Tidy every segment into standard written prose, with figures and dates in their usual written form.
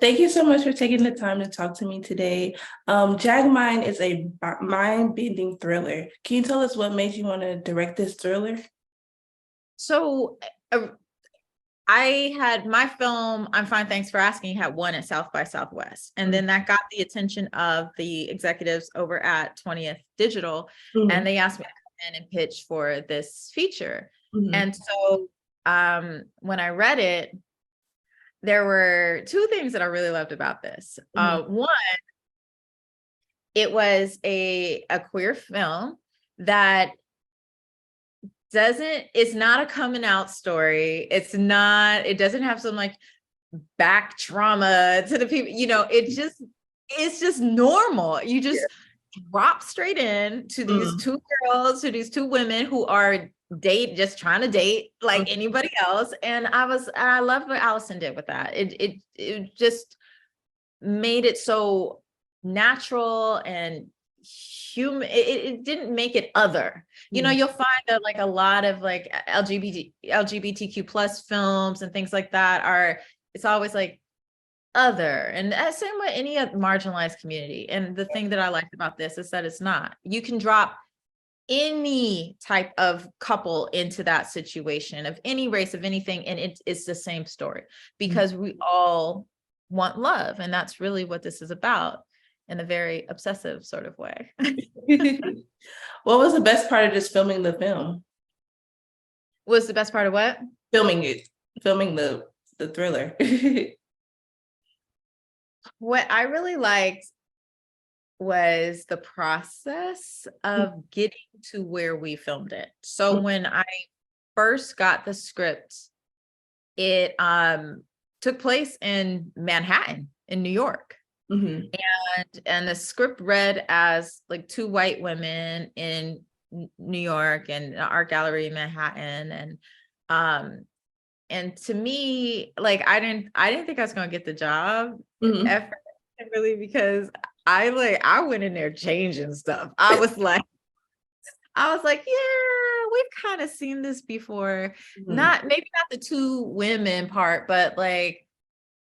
Thank you so much for taking the time to talk to me today. Jagged is a mind-bending thriller. Can you tell us what made you want to direct this thriller? So uh, I had my film, I'm Fine, Thanks for Asking, had won at South by Southwest. And then that got the attention of the executives over at 20th Digital. Mhm. And they asked me to come in and pitch for this feature. Mhm. And so when I read it, there were two things that I really loved about this. One, it was a queer film that it's not a coming out story. It doesn't have some like back trauma to the people, it's just normal. You just drop straight in to these two girls, to these two women who are just trying to date like anybody else. And I loved what Allison did with that. It just made it so natural and human. It didn't make it other. You'll find that like a lot of like LGBTQ plus films and things like that it's always like other, and same with any marginalized community. And the thing that I liked about this is that it's not. You can drop any type of couple into that situation of any race, of anything, and it's the same story, because we all want love, and that's really what this is about, in a very obsessive sort of way. What was the best part of just filming the film? Was the best part of what? Filming the thriller. What I really liked was the process of getting to where we filmed it. So when I first got the script, it took place in Manhattan, in New York. And the script read as like two white women in New York and an art gallery in Manhattan. And to me, like I didn't think I was gonna get the job at first, really, because I went in there changing stuff. I was like, yeah, we've kind of seen this before. Maybe not the two women part, but like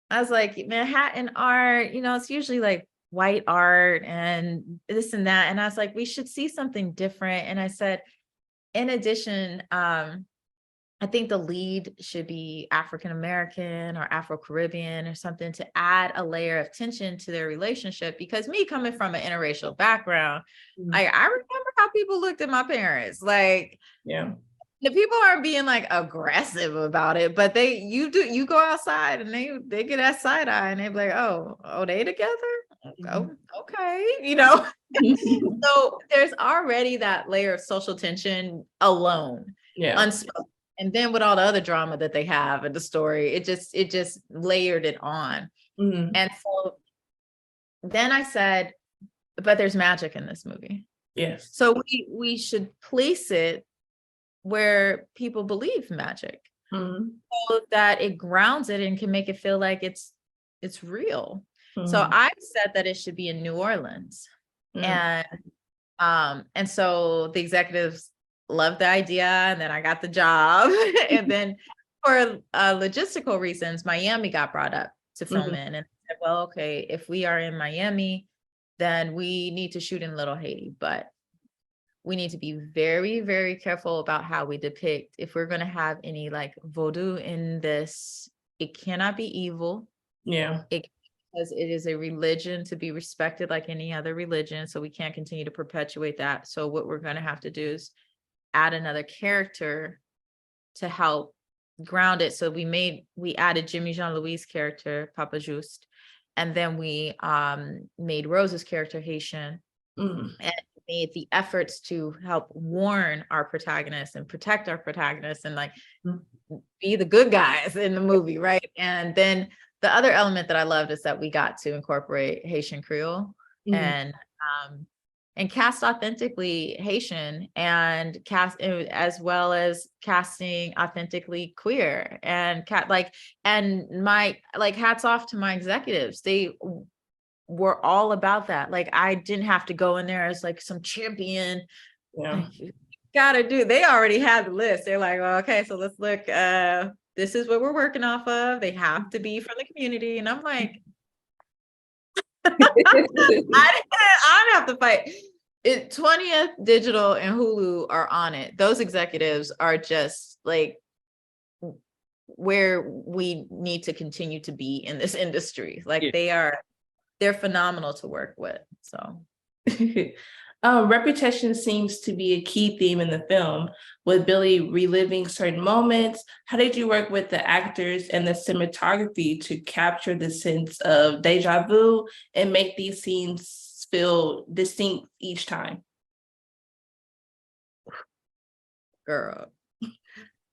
I was like, Manhattan art, it's usually like white art and this and that. And I was like, we should see something different. And I said, in addition, I think the lead should be African-American or Afro-Caribbean or something, to add a layer of tension to their relationship. Because me coming from an interracial background, I remember how people looked at my parents. Like, the people aren't being like aggressive about it, but you go outside and they get that side eye and they be like, oh, they together? Oh, okay. So there's already that layer of social tension alone, unspoken. And then with all the other drama that they have in the story, it just layered it on. And so then I said, but there's magic in this movie. Yes. So we should place it where people believe magic, so that it grounds it and can make it feel like it's real. So I said that it should be in New Orleans. And so the executives loved the idea, and then I got the job. And then for logistical reasons, Miami got brought up to film in. And I said, well, okay, if we are in Miami, then we need to shoot in Little Haiti, but we need to be very, very careful about how we depict. If we're going to have any like voodoo in this, it cannot be evil. Because it is a religion to be respected like any other religion. So we can't continue to perpetuate that. So what we're going to have to do is add another character to help ground it. So we added Jimmy Jean-Louis' character, Papa Juste, and then we made Rose's character Haitian, and made the efforts to help warn our protagonists and protect our protagonists and like be the good guys in the movie, right? And then the other element that I loved is that we got to incorporate Haitian Creole and cast authentically Haitian, and cast as well as casting authentically queer, and my hats off to my executives. They were all about that. Like, I didn't have to go in there as like some champion. They already had the list. They're like, well, okay, so let's look, this is what we're working off of. They have to be from the community. And I'm like, I don't have to fight. 20th Digital and Hulu are on it. Those executives are just like where we need to continue to be in this industry. Like they're phenomenal to work with. So repetition seems to be a key theme in the film, with Billy reliving certain moments. How did you work with the actors and the cinematography to capture the sense of deja vu and make these scenes feel distinct each time? Girl,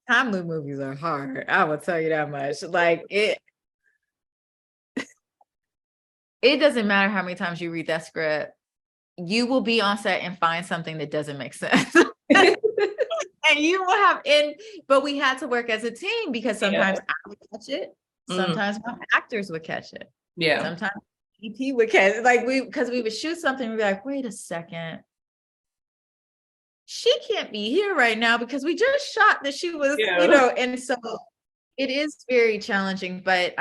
time loop movies are hard. I will tell you that much. Like it doesn't matter how many times you read that script, you will be on set and find something that doesn't make sense. And you will have but we had to work as a team because sometimes I would catch it, sometimes my actors would catch it. Yeah. Sometimes EP would catch it. Like because we would shoot something, we'd be like, wait a second. She can't be here right now because we just shot that she was, and so it is very challenging, but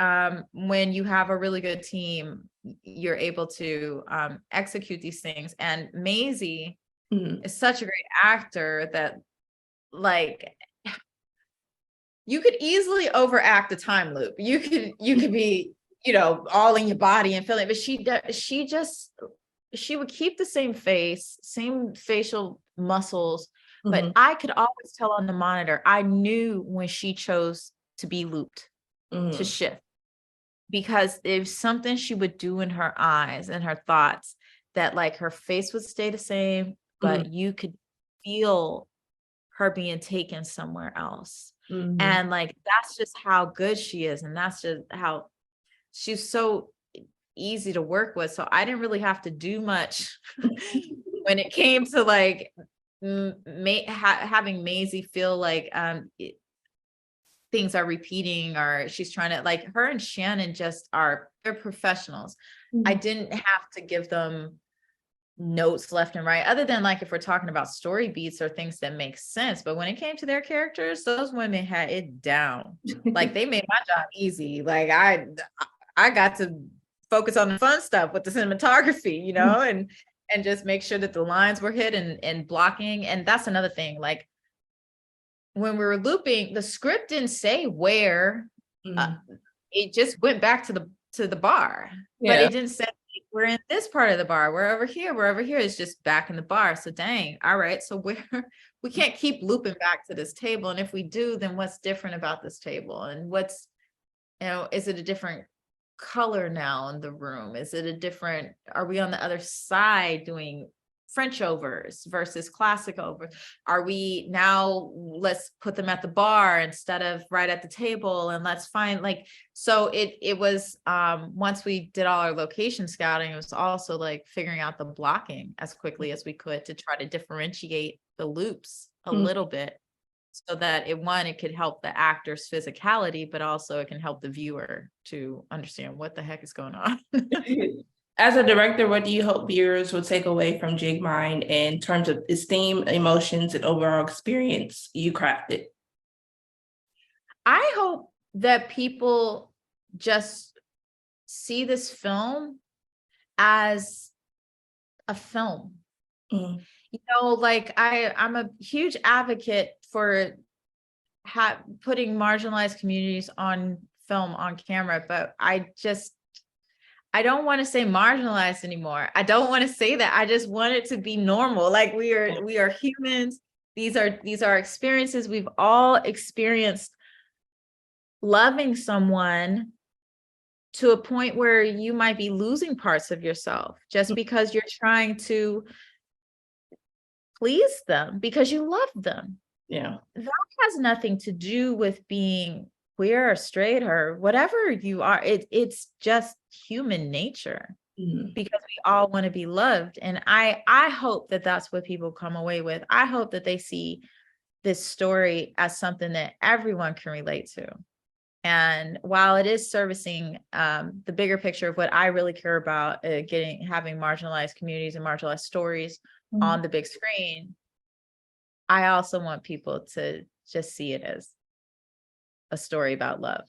when you have a really good team, you're able to execute these things. And Maisie is such a great actor that like you could easily overact a time loop. You could be, all in your body and feeling, but she would keep the same face, same facial muscles, but I could always tell on the monitor. I knew when she chose to be looped, to shift, because there's something she would do in her eyes and her thoughts that like her face would stay the same, but you could feel her being taken somewhere else. And like, that's just how good she is. And that's just how she's so easy to work with. So I didn't really have to do much when it came to like having Maisie feel like things are repeating, or she's trying to, like, her and Shannon they're professionals. I didn't have to give them notes left and right, other than like if we're talking about story beats or things that make sense. But when it came to their characters, those women had it down. Like they made my job easy. Like I got to focus on the fun stuff with the cinematography, and just make sure that the lines were hit and blocking. And that's another thing. Like when we were looping, the script didn't say where. It just went back to the bar, but it didn't say we're in this part of the bar. We're over here. It's just back in the bar. So dang, all right. So we can't keep looping back to this table. And if we do, then what's different about this table? And what's, is it a different color now in the room? Are we on the other side doing French overs versus classic overs? Are we now, let's put them at the bar instead of right at the table, and let's find so it was once we did all our location scouting, it was also like figuring out the blocking as quickly as we could to try to differentiate the loops a little bit, so that it could help the actor's physicality, but also it can help the viewer to understand what the heck is going on. As a director, what do you hope viewers will take away from Jagged Mind in terms of its theme, emotions, and overall experience you crafted? I hope that people just see this film as a film. Like I'm a huge advocate for putting marginalized communities on film, on camera, but I don't want to say marginalized anymore. I don't want to say that. I just want it to be normal. Like we are humans. These are experiences we've all experienced. Loving someone to a point where you might be losing parts of yourself just because you're trying to please them because you love them. Yeah. That has nothing to do with being queer or straight or whatever you are. It's just human nature, because we all want to be loved. And I hope that that's what people come away with. I hope that they see this story as something that everyone can relate to. And while it is servicing the bigger picture of what I really care about, having marginalized communities and marginalized stories on the big screen, I also want people to just see it as a story about love.